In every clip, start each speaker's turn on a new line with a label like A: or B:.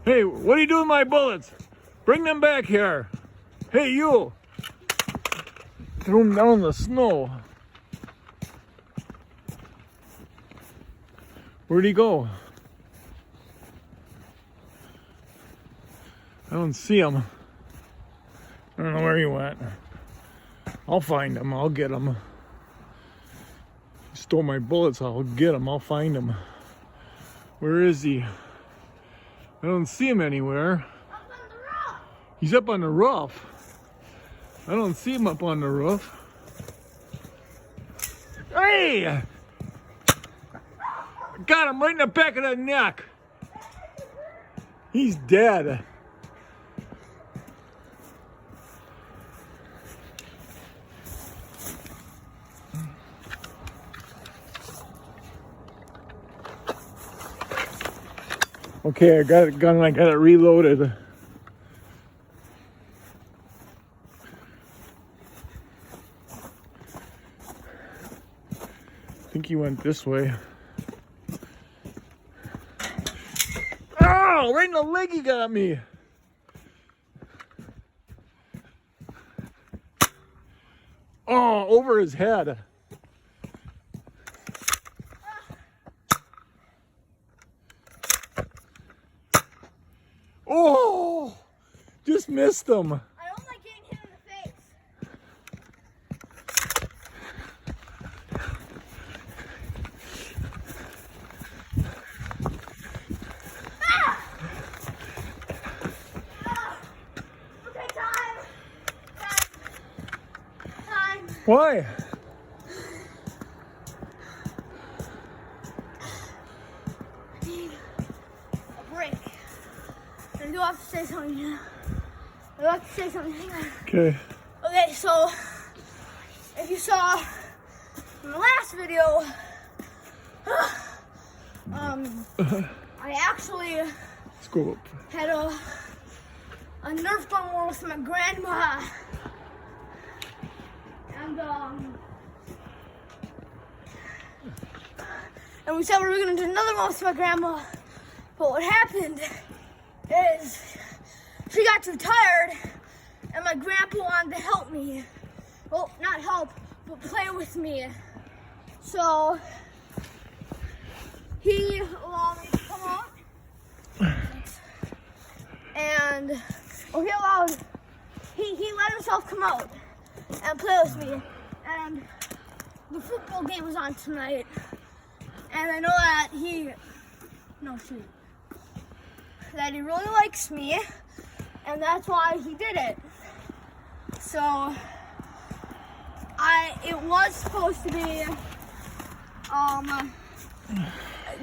A: Hey, what are you doing with my bullets? Bring them back here. Hey, you. Threw them down in the snow. Where'd he go? I don't see him. I don't know where he went. I'll find him. I'll get him. He stole my bullets. I'll get him. I'll find him. Where is he? I don't see him anywhere.
B: Up on the roof.
A: He's up on the roof. I don't see him up on the roof. Hey! Got him right in the back of the neck. He's dead. Okay, I got it gun and I got it reloaded. I think he went this way. Oh, right in the leg he got me. Oh, over his head. Oh, just missed him.
B: I don't like getting hit in the face. Ah! Okay, time.
A: Why?
B: I need a break. I do have to say something now. I do have to say something. Hang on.
A: Okay.
B: Okay, so if you saw in the last video, I actually
A: Let's go up.
B: had a Nerf gun war with my grandma, and we said we were gonna do another one with my grandma. But what happened is she got too tired, and my grandpa wanted to help me. Well, not help, but play with me. So he allowed me to come out, and he let himself come out and play with me. And the football game was on tonight, and I know that that he really likes me, and that's why he did it. So it was supposed to be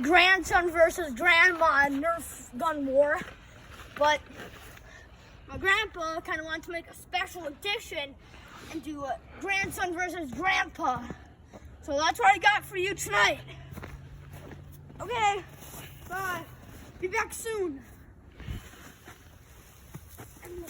B: grandson versus grandma Nerf gun war, but my grandpa kind of wanted to make a special edition and do a grandson versus grandpa. So that's what I got for you tonight. Okay, bye. Be back soon. And